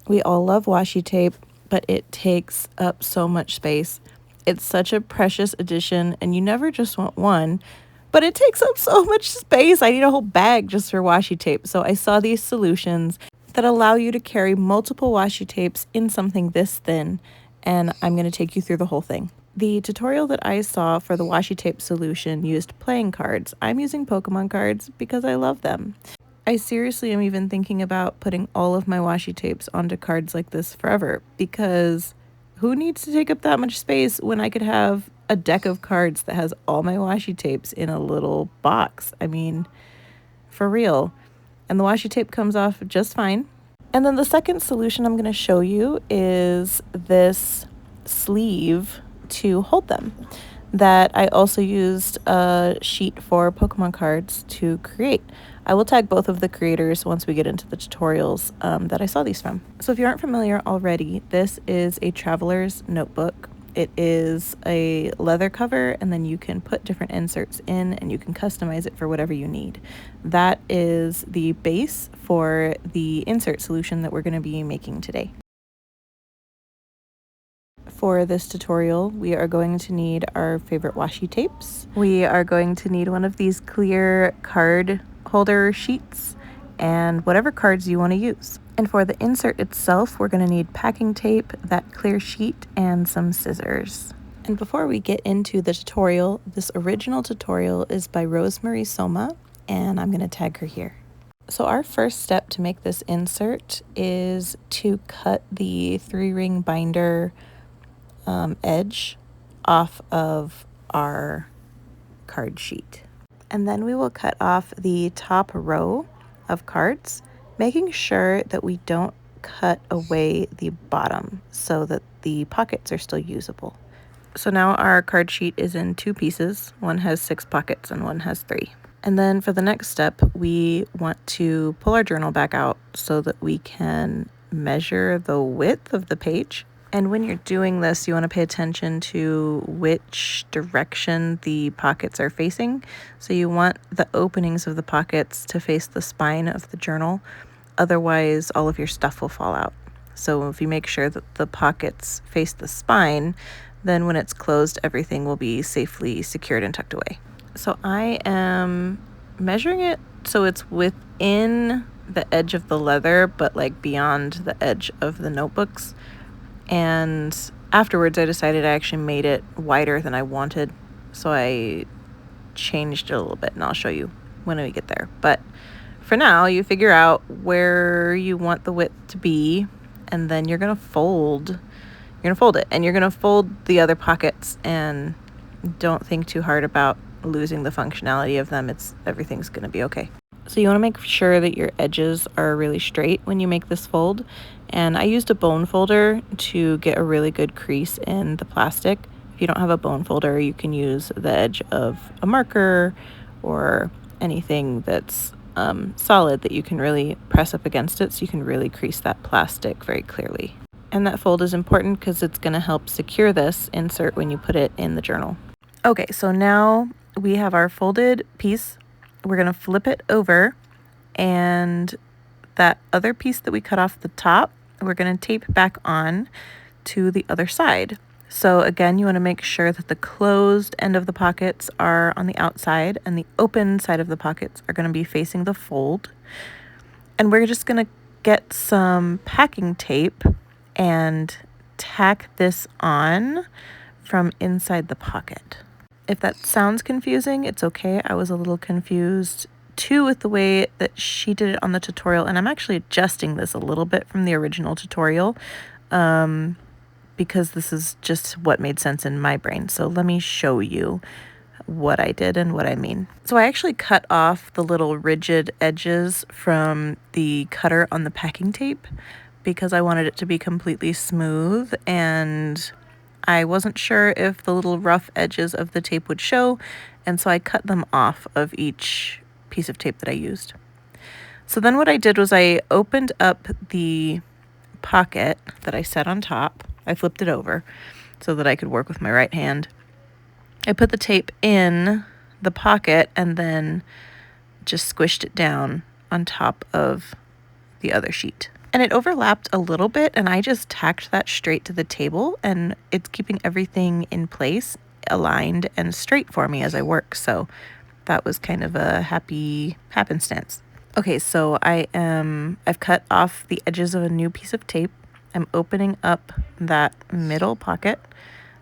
We all love washi tape, but it takes up so much space. It's such a precious addition, and you never just want one, but it takes up so much space. I need a whole bag just for washi tape. So I saw these solutions that allow you to carry multiple washi tapes in something this thin, and I'm going to take you through the whole thing. The tutorial that I saw for the washi tape solution used playing cards. I'm using Pokemon cards because I love them. I seriously am even thinking about putting all of my washi tapes onto cards like this forever, because who needs to take up that much space when I could have a deck of cards that has all my washi tapes in a little box? I mean, for real. And the washi tape comes off just fine. And then the second solution I'm going to show you is this sleeve to hold them, that I also used a sheet for Pokemon cards to create. I will tag both of the creators once we get into the tutorials that I saw these from. So if you aren't familiar already, this is a traveler's notebook. It is a leather cover, and then you can put different inserts in and you can customize it for whatever you need. That is the base for the insert solution that we're going to be making today. For this tutorial, we are going to need our favorite washi tapes. We are going to need one of these clear card holder sheets and whatever cards you want to use. And for the insert itself, we're going to need packing tape, that clear sheet, and some scissors. And before we get into the tutorial, this original tutorial is by Rosemary Soma, and I'm going to tag her here. So our first step to make this insert is to cut the 3-ring binder edge off of our card sheet. And then we will cut off the top row of cards, making sure that we don't cut away the bottom so that the pockets are still usable. So now our card sheet is in 2 pieces. One has 6 pockets and one has 3. And then for the next step, we want to pull our journal back out so that we can measure the width of the page. And when you're doing this, you want to pay attention to which direction the pockets are facing. So you want the openings of the pockets to face the spine of the journal. Otherwise, all of your stuff will fall out. So if you make sure that the pockets face the spine, then when it's closed, everything will be safely secured and tucked away. So I am measuring it so it's within the edge of the leather, but like beyond the edge of the notebooks. And afterwards, I decided I actually made it wider than I wanted. So I changed it a little bit, and I'll show you when we get there. But for now, you figure out where you want the width to be, and then you're going to fold. You're going to fold it, and you're going to fold the other pockets, and don't think too hard about losing the functionality of them. Everything's going to be okay. So you want to make sure that your edges are really straight when you make this fold. And I used a bone folder to get a really good crease in the plastic. If you don't have a bone folder, you can use the edge of a marker or anything that's solid that you can really press up against it so you can really crease that plastic very clearly. And that fold is important because it's going to help secure this insert when you put it in the journal. Okay, so now we have our folded piece. We're going to flip it over, and that other piece that we cut off the top, we're going to tape back on to the other side. So again, you want to make sure that the closed end of the pockets are on the outside and the open side of the pockets are going to be facing the fold. And we're just going to get some packing tape and tack this on from inside the pocket. If that sounds confusing, it's okay. I was a little confused too with the way that she did it on the tutorial, and I'm actually adjusting this a little bit from the original tutorial because this is just what made sense in my brain. So let me show you what I did and what I mean. So I actually cut off the little rigid edges from the cutter on the packing tape because I wanted it to be completely smooth, and I wasn't sure if the little rough edges of the tape would show, and so I cut them off of each piece of tape that I used. So then what I did was I opened up the pocket that I set on top. I flipped it over so that I could work with my right hand. I put the tape in the pocket and then just squished it down on top of the other sheet. And it overlapped a little bit, and I just tacked that straight to the table, and it's keeping everything in place, aligned and straight for me as I work. So that was kind of a happy happenstance. Okay, so I've cut off the edges of a new piece of tape. I'm opening up that middle pocket,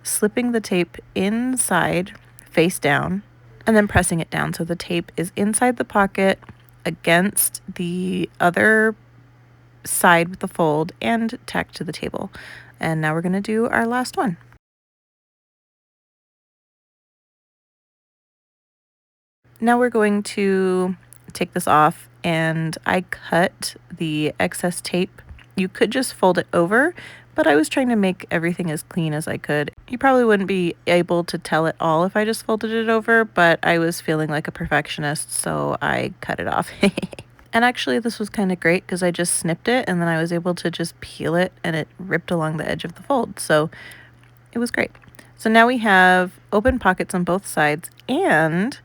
slipping the tape inside face down, and then pressing it down so the tape is inside the pocket against the other side with the fold and tacked to the table. And now we're going to do our last one. Now we're going to take this off, and I cut the excess tape. You could just fold it over, but I was trying to make everything as clean as I could. You probably wouldn't be able to tell at all if I just folded it over, but I was feeling like a perfectionist, so I cut it off. And actually this was kind of great because I just snipped it and then I was able to just peel it and it ripped along the edge of the fold. So it was great. So now we have open pockets on both sides, and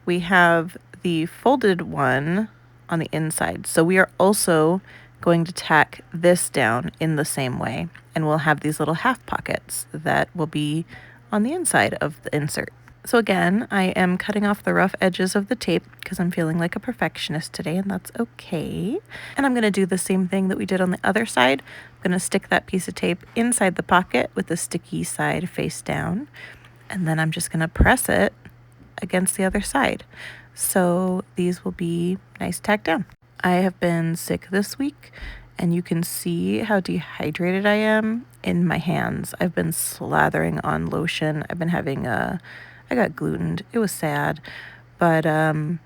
we have the folded one on the inside. So we are also going to tack this down in the same way, and we'll have these little half pockets that will be on the inside of the insert. So again, I am cutting off the rough edges of the tape because I'm feeling like a perfectionist today, and that's okay. And I'm going to do the same thing that we did on the other side. I'm going to stick that piece of tape inside the pocket with the sticky side face down, and then I'm just going to press it against the other side. So these will be nice tacked down. I have been sick this week, and you can see how dehydrated I am in my hands. I've been slathering on lotion. I've been having I got glutened. It was sad, but I'm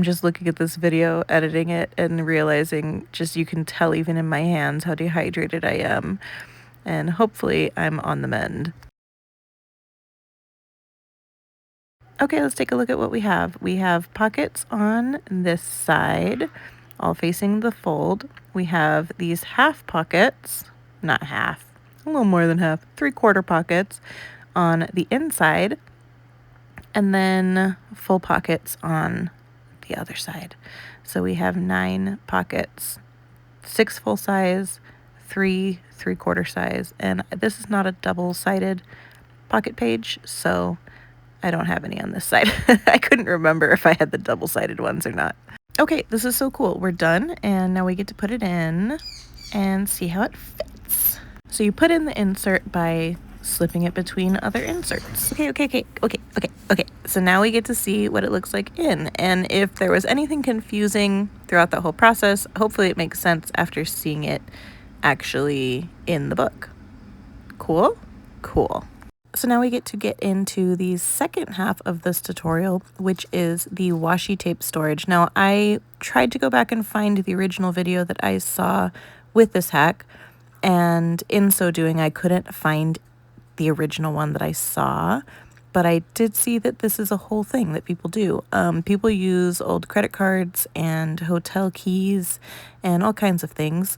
just looking at this video, editing it, and realizing just you can tell even in my hands how dehydrated I am, and hopefully I'm on the mend. Okay, let's take a look at what we have. We have pockets on this side, all facing the fold. We have these half pockets, not half, a little more than half, 3/4 pockets on the inside, and then full pockets on the other side. So we have 9 pockets, 6 full size, 3 3/4 size, and this is not a double-sided pocket page, so I don't have any on this side. I couldn't remember if I had the double-sided ones or not. Okay, this is so cool. We're done, and now we get to put it in and see how it fits. So you put in the insert by slipping it between other inserts. Okay. So now we get to see what it looks like in. And if there was anything confusing throughout the whole process, hopefully it makes sense after seeing it actually in the book. Cool? Cool. So now we get into the second half of this tutorial, which is the washi tape storage. Now, I tried to go back and find the original video that I saw with this hack, and in so doing, I couldn't find the original one that I saw, but I did see that this is a whole thing that people do. People use old credit cards and hotel keys and all kinds of things,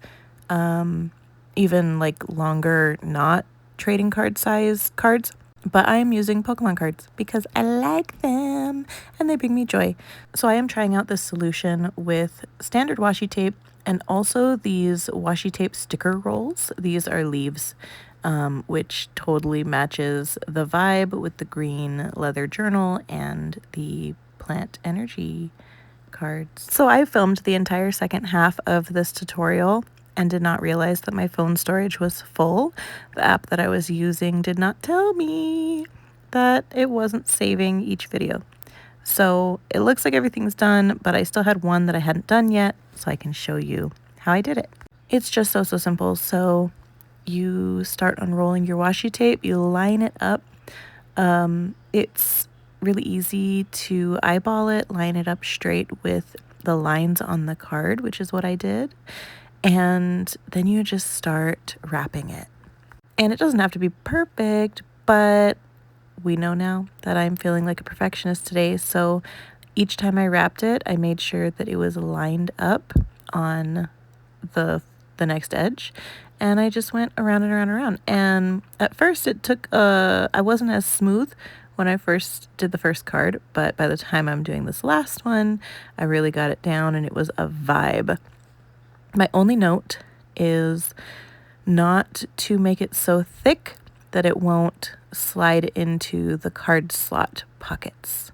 even like longer, not trading card size cards, but I am using Pokemon cards because I like them and they bring me joy. So I am trying out this solution with standard washi tape and also these washi tape sticker rolls. These are leaves, which totally matches the vibe with the green leather journal and the plant energy cards. So I filmed the entire second half of this tutorial and did not realize that my phone storage was full. The app that I was using did not tell me that it wasn't saving each video. So it looks like everything's done, but I still had one that I hadn't done yet, so I can show you how I did it. It's just so simple. So you start unrolling your washi tape, you line it up. It's really easy to eyeball it, line it up straight with the lines on the card, which is what I did. And then you just start wrapping it. And it doesn't have to be perfect, but we know now that I'm feeling like a perfectionist today. So each time I wrapped it, I made sure that it was lined up on the next edge. And I just went around and around and around. And at first it took, I wasn't as smooth when I first did the first card, but by the time I'm doing this last one, I really got it down and it was a vibe. My only note is not to make it so thick that it won't slide into the card slot pockets.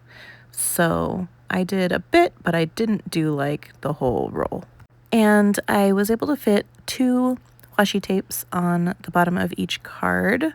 So I did a bit, but I didn't do like the whole roll. And I was able to fit 2 washi tapes on the bottom of each card.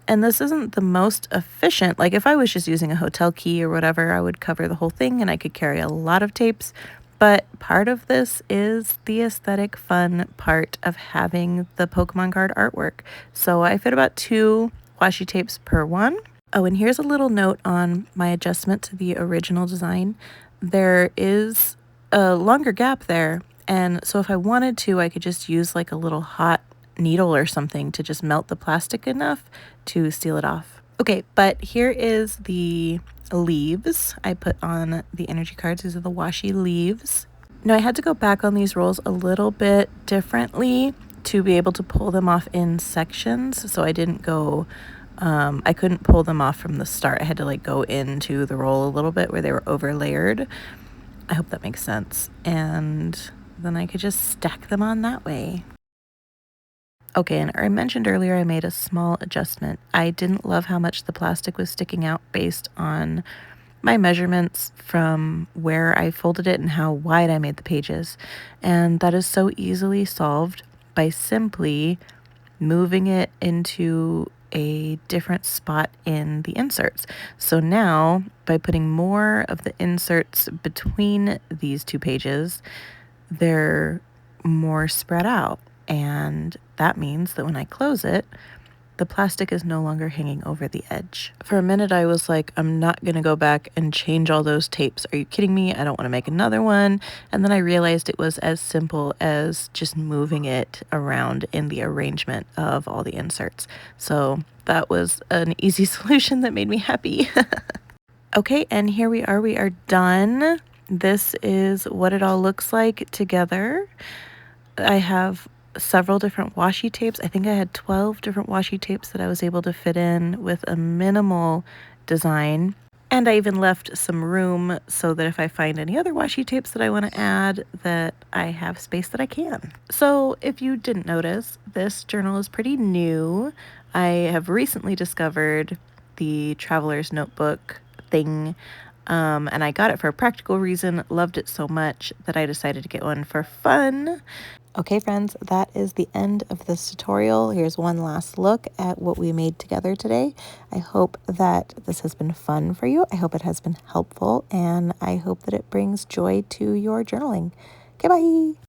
And this isn't the most efficient. Like if I was just using a hotel key or whatever, I would cover the whole thing and I could carry a lot of tapes. But part of this is the aesthetic fun part of having the Pokemon card artwork. So I fit about 2 washi tapes per one. Oh, and here's a little note on my adjustment to the original design. There is a longer gap there. And so if I wanted to, I could just use like a little hot needle or something to just melt the plastic enough to seal it off. Okay, but here is the leaves I put on the energy cards. These are the washi leaves. Now I had to go back on these rolls a little bit differently to be able to pull them off in sections. So I didn't go, I couldn't pull them off from the start. I had to like go into the roll a little bit where they were over layered. I hope that makes sense. And then I could just stack them on that way. Okay, and I mentioned earlier I made a small adjustment. I didn't love how much the plastic was sticking out based on my measurements from where I folded it and how wide I made the pages. And that is so easily solved by simply moving it into a different spot in the inserts. So now, by putting more of the inserts between these 2 pages, they're more spread out. And that means that when I close it, the plastic is no longer hanging over the edge. For a minute, I was like, I'm not going to go back and change all those tapes. Are you kidding me? I don't want to make another one. And then I realized it was as simple as just moving it around in the arrangement of all the inserts. So that was an easy solution that made me happy. Okay, and here we are done. This is what it all looks like together. I have several different washi tapes. I think I had 12 different washi tapes that I was able to fit in with a minimal design. And I even left some room so that if I find any other washi tapes that I want to add, that I have space that I can. So if you didn't notice, this journal is pretty new. I have recently discovered the Traveler's Notebook thing, and I got it for a practical reason, loved it so much that I decided to get one for fun. Okay friends, that is the end of this tutorial. Here's one last look at what we made together today. I hope that this has been fun for you. I hope it has been helpful, and I hope that it brings joy to your journaling. Okay, bye!